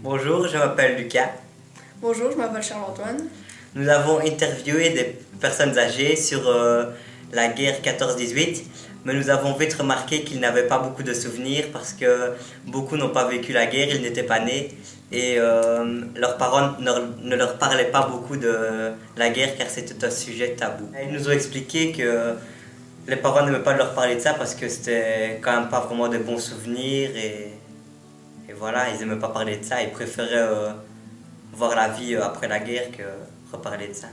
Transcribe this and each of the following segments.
Bonjour, je m'appelle Lucas. Bonjour, je m'appelle Charles-Antoine. Nous avons interviewé des personnes âgées sur la guerre 14-18, mais nous avons vite remarqué qu'ils n'avaient pas beaucoup de souvenirs parce que beaucoup n'ont pas vécu la guerre, ils n'étaient pas nés et leurs parents ne leur parlaient pas beaucoup de la guerre car c'était un sujet tabou. Ils nous ont expliqué que les parents n'aimaient pas leur parler de ça parce que c'était quand même pas vraiment de bons souvenirs et voilà, ils n'aimaient pas parler de ça, ils préféraient voir la vie après la guerre que reparler de ça.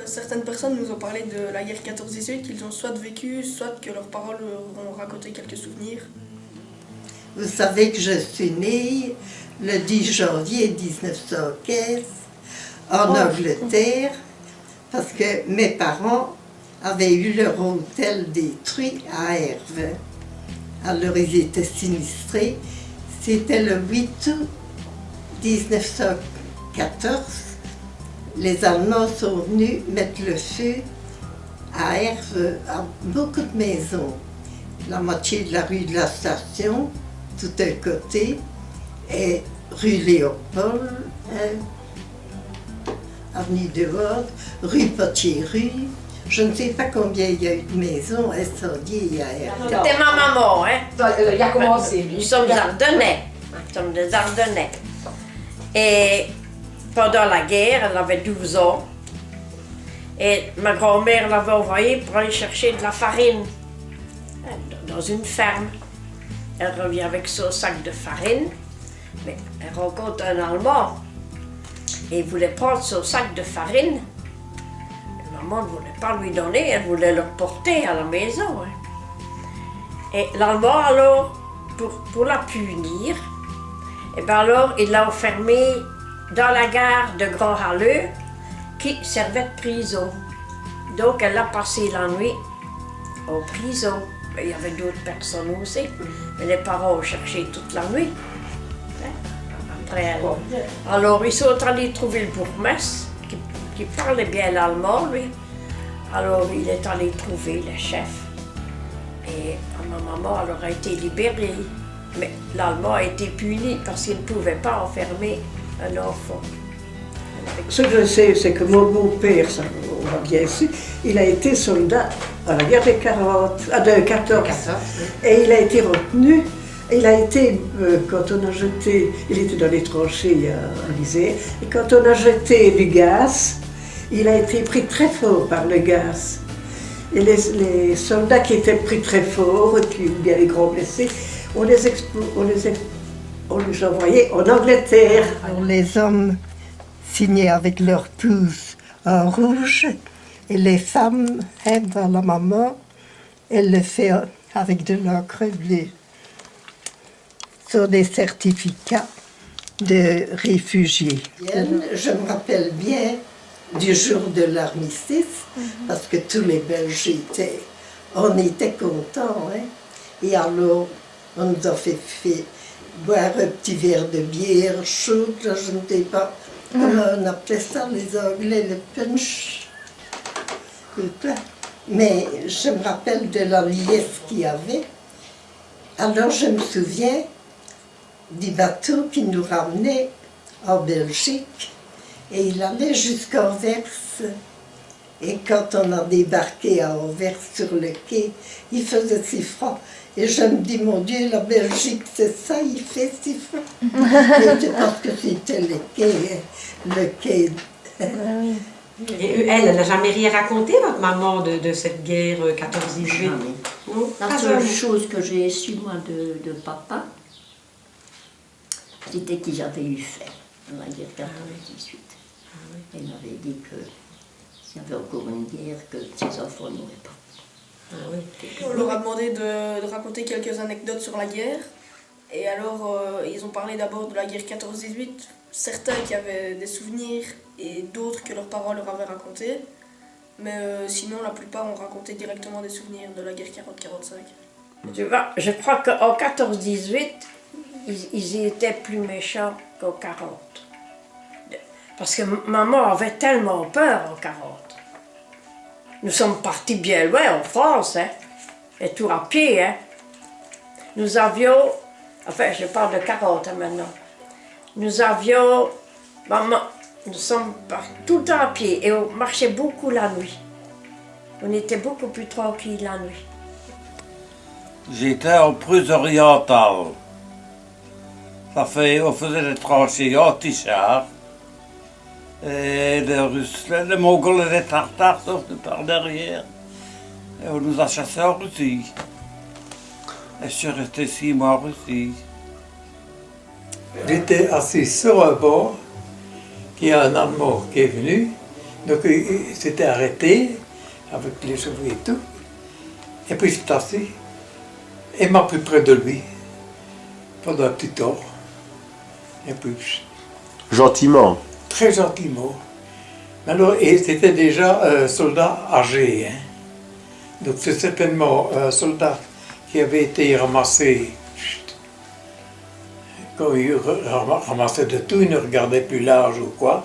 Certaines personnes nous ont parlé de la guerre 14-18 qu'ils ont soit vécu, soit que leurs parents leur ont raconté quelques souvenirs. Vous savez que je suis née le 10 janvier 1915 en Angleterre parce que mes parents avaient eu leur hôtel détruit à Herve. Alors ils étaient sinistrés. C'était le 8 août 1914. Les Allemands sont venus mettre le feu à Herve, à beaucoup de maisons. La moitié de la rue de la Station, tout un côté, et rue Léopold, avenue de Ward, rue Potier-Rue. Je ne sais pas combien il y a eu de maisons incendiées à Herve. C'était ma maman, hein? Il a commencé, lui. Nous sommes Ardennais. Nous sommes des Ardennais. Et pendant la guerre, elle avait 12 ans. Et ma grand-mère l'avait envoyée pour aller chercher de la farine dans une ferme. Elle revient avec son sac de farine, mais elle rencontre un Allemand. Et il voulait prendre son sac de farine. Et maman ne voulait pas lui donner, elle voulait le porter à la maison. Hein. Et l'Allemand, alors, pour la punir, et bien alors, il l'a enfermée dans la gare de Grand-Halleux, qui servait de prison. Donc, elle a passé la nuit en prison. Il y avait d'autres personnes aussi, mais les parents ont cherché toute la nuit. Hein, après elle. Alors, ils sont allés trouver le bourgmestre, qui parlait bien l'allemand, lui. Alors, il est allé trouver le chef. Et ma maman, elle aurait été libérée. Mais l'Allemand a été puni parce qu'il ne pouvait pas enfermer un enfant. Ce que je sais, c'est que mon beau-père, ça on l'a bien su, il a été soldat à la guerre de 14. Et il a été retenu. Il a été, quand on a jeté, il était dans les tranchées à l'Isère, et quand on a jeté du gaz, il a été pris très fort par le gaz. Et les soldats qui étaient pris très fort, et puis bien les grands blessés, on les envoyait en Angleterre. Alors, les hommes signaient avec leur pouce en rouge et les femmes, dans la maman, elle le fait avec de l'encre bleue. Sur des certificats de réfugiés. Je me rappelle bien du jour de l'armistice, parce que tous les Belges on était contents. Hein? Et alors, on nous a fait boire un petit verre de bière chaude, là, je ne sais pas. On appelait ça, les Anglais, le punch. Mais je me rappelle de la liesse qu'il y avait. Alors, je me souviens du bateau qui nous ramenait en Belgique. Et il allait jusqu'à Anvers. Et quand on a débarqué à Anvers sur le quai, il faisait si froid. Et je me dis, mon Dieu, la Belgique, c'est ça, il fait si froid. Parce que c'était le quai. Et elle n'a jamais rien raconté, votre maman, de cette guerre 14-18? La seule chose que j'ai su, moi, de papa, c'était qu'ils avaient eu faim dans la guerre 14-18. Il m'avait dit que s'il y avait encore une guerre, que ses enfants n'auraient pas. On leur a demandé de raconter quelques anecdotes sur la guerre. Et alors, ils ont parlé d'abord de la guerre 14-18. Certains qui avaient des souvenirs et d'autres que leurs parents leur avaient racontés. Mais sinon, la plupart ont raconté directement des souvenirs de la guerre 40-45. Tu vois, je crois qu'en 14-18, ils étaient plus méchants qu'en 40. Parce que maman avait tellement peur en 40. Nous sommes partis bien loin en France, hein, et tout à pied. Hein. Nous avions, enfin je parle de 40 hein, maintenant, nous avions, maman, nous sommes tout le temps à pied et on marchait beaucoup la nuit. On était beaucoup plus tranquille la nuit. J'étais en Prusse orientale. On faisait des tranchées anti-chars. Et les Russes, les Mongols et les Tartares sont venus par derrière. Et on nous a chassés en Russie. Et je suis resté 6 mois en Russie. J'étais assis sur un bord, il y a un Allemand qui est venu, donc il s'était arrêté avec les cheveux et tout, et puis il s'est assis, et m'a pris près de lui, pendant un petit temps, et puis Gentiment. très gentiment. Alors, et c'était déjà un soldat âgé, hein. Donc c'est certainement un soldat qui avait été ramassé. Quand il ramassait de tout, il ne regardait plus l'âge ou quoi.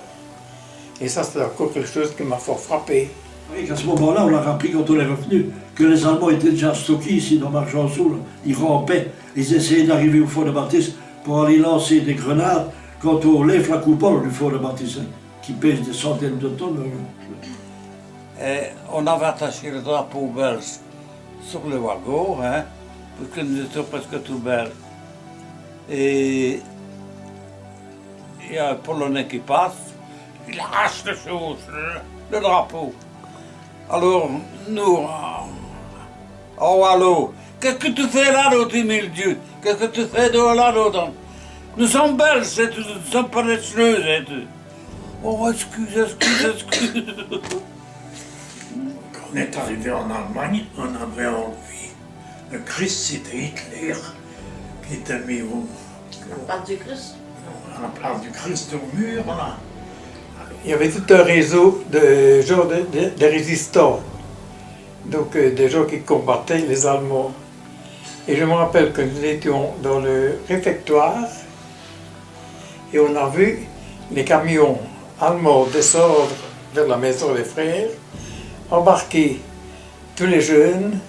Et ça, c'est encore quelque chose qui m'a fort frappé. Et à ce moment-là, on a appris quand on est revenu que les Allemands étaient déjà stockés ici dans Margensoul. Ils rampaient, ils essayaient d'arriver au fort de Baptiste pour aller lancer des grenades quand on lève la coupole du fort de Baptiste, qui pèse des centaines de tonnes. Et on avait attaché le drapeau belge sur le wagon, hein, parce que nous étions presque tout belges. Et il y a un Polonais qui passe, il arrache les choses, le drapeau. Alors, nous, oh allô, qu'est-ce que tu fais là, l'autre mille Dieu? Qu'est-ce que tu fais de là, l'autre? Nous sommes belges, nous ne sommes pas des chleuses. Oh, excuse. Quand on est arrivé en Allemagne, on avait envie. Le Christ, c'était Hitler qui était mis La place du Christ. à la place du Christ au mur, là. Il y avait tout un réseau de gens de résistants, donc des gens qui combattaient les Allemands. Et je me rappelle que nous étions dans le réfectoire et on a vu les camions allemands descendre vers la maison des frères, embarquer tous les jeunes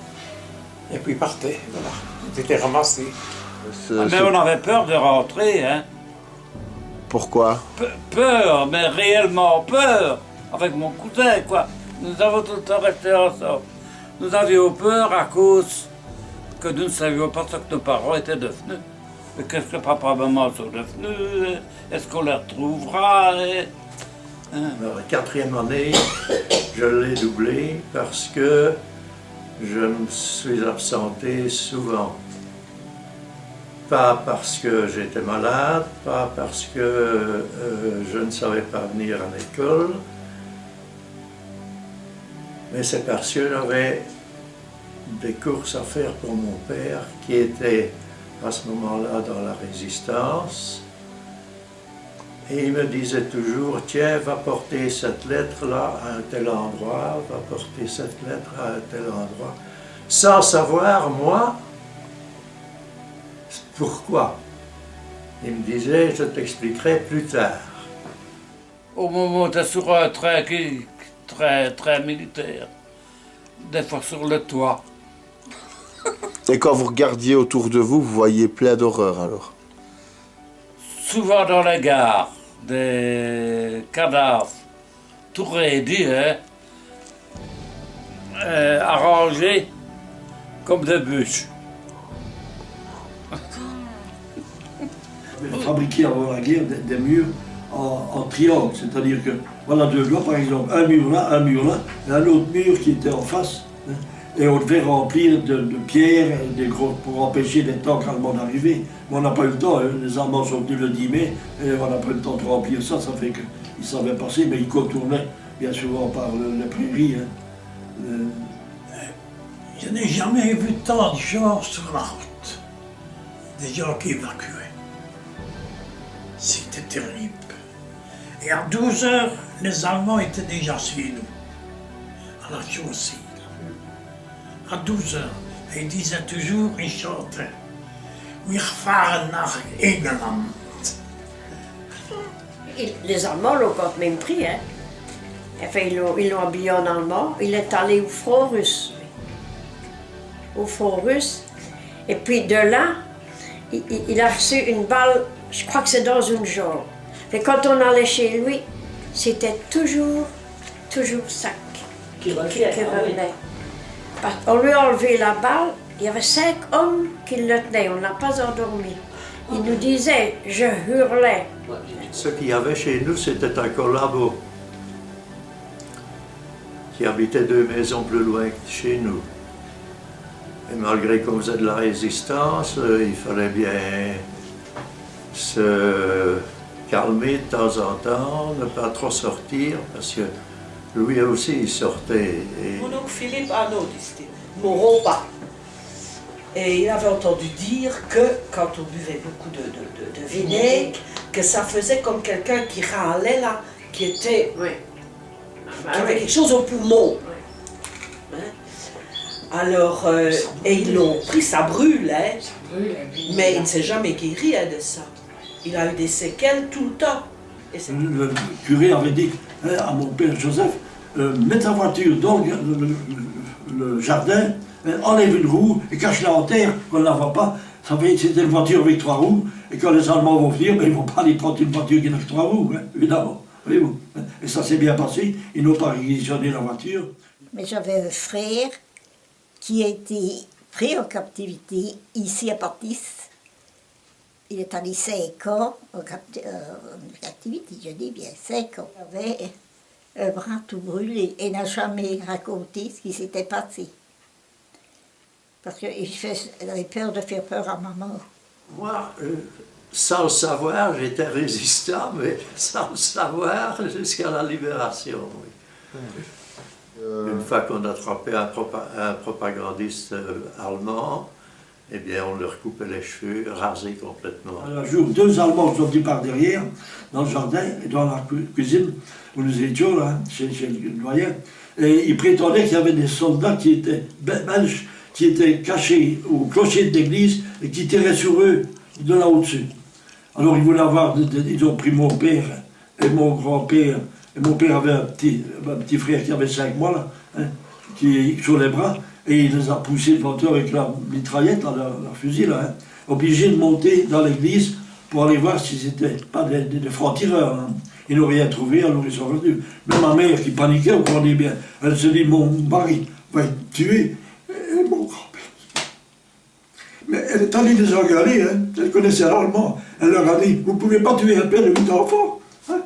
et puis partaient. Voilà. Ils étaient ramassés. Mais on avait peur de rentrer, hein. Pourquoi? Peur, mais réellement peur, avec mon cousin, quoi. Nous avons tout le temps resté ensemble. Nous avions peur à cause que nous ne savions pas ce que nos parents étaient devenus. Mais qu'est-ce que papa et maman sont devenus? Est-ce qu'on les retrouvera? La quatrième année, je l'ai doublé parce que je me suis absenté souvent. Pas parce que j'étais malade, pas parce que je ne savais pas venir à l'école, mais c'est parce que j'avais des courses à faire pour mon père qui était à ce moment-là dans la résistance. Et il me disait toujours, tiens, va porter cette lettre-là à un tel endroit, va porter cette lettre à un tel endroit, sans savoir, moi, pourquoi. Il me disait, je t'expliquerai plus tard. Au moment où tu es sur un train très militaire, des fois sur le toit. Et quand vous regardiez autour de vous, vous voyez plein d'horreurs alors? Souvent dans les gares, des cadavres, tout raidis, hein, arrangés comme des bûches. On fabriquait avant la guerre des murs en triangle, c'est-à-dire que voilà deux doigts par exemple, un mur là, et un autre mur qui était en face. Hein, et on devait remplir de pierres pour empêcher les tanks allemands d'arriver. Mais on n'a pas eu le temps, hein, les Allemands sont venus le 10 mai, et on n'a pas eu le temps de remplir ça, ça fait qu'ils savaient passer, mais ils contournaient bien souvent par les prairies. Hein. Je n'ai jamais vu tant de gens sur la route, des gens qui évacuaient. C'était terrible. Et à 12 heures, les Allemands étaient déjà sur nous, à la chaussée. À 12 heures. Et ils disaient toujours, ils chantaient « Wir fahren nach England ». Les Allemands l'ont quand même pris, hein. Enfin, ils l'ont habillé en allemand. Il est allé au front russe. Au front russe. Et puis de là, il a reçu une balle je crois que c'est dans une jambe. Et quand on allait chez lui, c'était toujours sac qui revenait. On lui a enlevé la balle, il y avait 5 hommes qui le tenaient, on n'a pas endormi. Il nous disait, je hurlais. Ce qu'il y avait chez nous, c'était un collabo qui habitait 2 maisons plus loin que chez nous. Et malgré qu'on faisait de la résistance, il fallait bien se calmer de temps en temps, ne pas trop sortir, parce que lui aussi il sortait. Mon oncle Philippe Arnaud, disait, mourons pas. Et il avait entendu dire que quand on buvait beaucoup de vinaigre, que ça faisait comme quelqu'un qui râlait là, qui était, qui avait quelque chose au poumon. Hein? Alors, et ils l'ont pris, ça brûle, hein? Mais il ne s'est jamais guéri de ça. Il a eu des séquelles tout le temps. Et le curé avait dit à mon père Joseph, mets ta voiture dans le jardin, enlève une roue et cache-la en terre, qu'on ne la voit pas. Ça fait que c'était une voiture avec 3 roues, et quand les Allemands vont venir, ils ne vont pas aller prendre une voiture qui n'a que 3 roues, hein, évidemment. Voyez-vous. Et ça s'est bien passé, ils n'ont pas réquisitionné la voiture. Mais j'avais un frère qui a été pris en captivité ici à Partis. Il est allé 5 ans en captivité, je dis bien 5 ans. Il avait un bras tout brûlé et n'a jamais raconté ce qui s'était passé. Parce qu'il avait peur de faire peur à maman. Moi, sans le savoir, j'étais résistant, mais sans le savoir, jusqu'à la libération. Oui. Une fois qu'on attrapait un propagandiste allemand, eh bien, on leur coupait les cheveux, rasés complètement. Un jour, 2 Allemands sont venus par derrière, dans le jardin et dans la cuisine, où nous étions, là, chez le doyen, et ils prétendaient qu'il y avait des soldats qui étaient belges, qui étaient cachés au clocher de l'église et qui tiraient sur eux de là au-dessus. Alors ils voulaient ils ont pris mon père et mon grand-père, et mon père avait un petit frère qui avait 5 mois, là, hein, qui, sur les bras, et il les a poussés devant eux avec la mitraillette, leur fusil, là, hein, obligés de monter dans l'église pour aller voir si c'était pas des francs-tireurs. Hein. Ils n'ont rien trouvé, alors ils sont revenus. Mais ma mère, qui paniquait, vous comprenez bien, elle se dit, mon mari va être tué, et mon grand-père. Mais elle est allée les engueuler, hein. Elle connaissait l'allemand. Elle leur a dit, vous ne pouvez pas tuer un père de 8 enfants. Hein.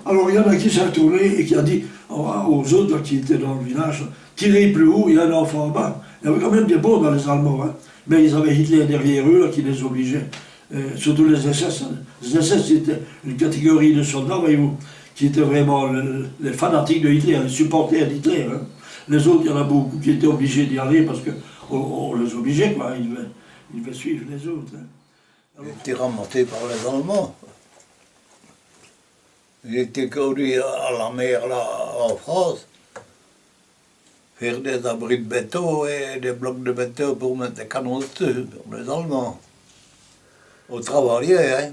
Alors il y en a qui s'est retourné et qui a dit aux autres qui étaient dans le village, tirez plus haut, il y a un enfant en bas. Il y avait quand même des bons dans les Allemands, hein. Mais ils avaient Hitler derrière eux, là, qui les obligeait. Surtout les SS. Hein. Les SS, c'était une catégorie de soldats, voyez-vous, qui étaient vraiment les fanatiques de Hitler, les supporters d'Hitler. Hein. Les autres, il y en a beaucoup qui étaient obligés d'y aller parce qu'on les obligeait, quoi. Ils devaient suivre les autres. Hein. Il était remonté par les Allemands. Il était conduit à la mer, là, en France, faire des abris de béton et des blocs de béton pour mettre des canons dessus, pour les Allemands. On travaillait, hein,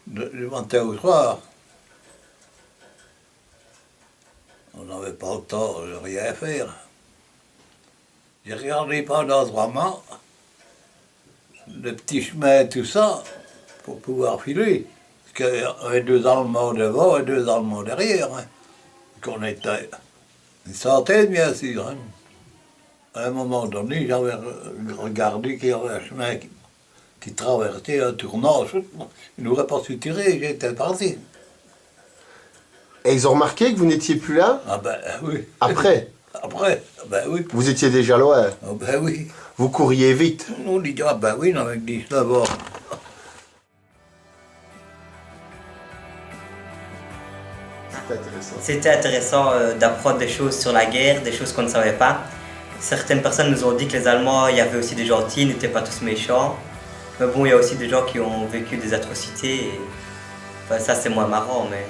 du matin au soir. On n'avait pas le temps de rien faire. J'ai regardé pendant 3 mois les petits chemins et tout ça pour pouvoir filer. Parce qu'il y avait 2 Allemands devant et 2 Allemands derrière. Hein. Qu'on était une centaine, bien sûr. Hein. À un moment donné, j'avais regardé qu'il y avait un chemin qui traversait un tournant. Il n'aurait pas su tirer, j'étais parti. Et ils ont remarqué que vous n'étiez plus là? Ah ben oui. Après? Après, ben oui. Vous étiez déjà loin? Ah ben oui. Vous couriez vite? On dit, ah ben oui, avec 19 ans. C'était intéressant d'apprendre des choses sur la guerre, des choses qu'on ne savait pas. Certaines personnes nous ont dit que les Allemands, il y avait aussi des gentils, ils n'étaient pas tous méchants. Mais bon, il y a aussi des gens qui ont vécu des atrocités. Et... Enfin, ça, c'est moins marrant, mais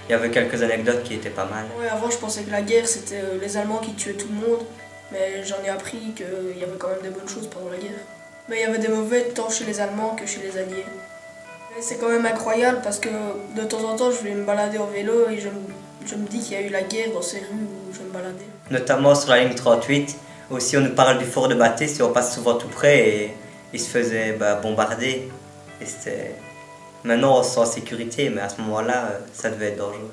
il y avait quelques anecdotes qui étaient pas mal. Ouais, avant, je pensais que la guerre, c'était les Allemands qui tuaient tout le monde. Mais j'en ai appris qu'il y avait quand même des bonnes choses pendant la guerre. Mais il y avait des mauvais tant chez les Allemands que chez les Alliés. C'est quand même incroyable parce que de temps en temps, je vais me balader en vélo et je me dis qu'il y a eu la guerre dans ces rues où je me baladais. Notamment sur la ligne 38. Aussi, on nous parle du fort de Bathès, on passe souvent tout près et il se faisait bombarder. Et c'était Maintenant, on se sent en sécurité, mais à ce moment-là, ça devait être dangereux.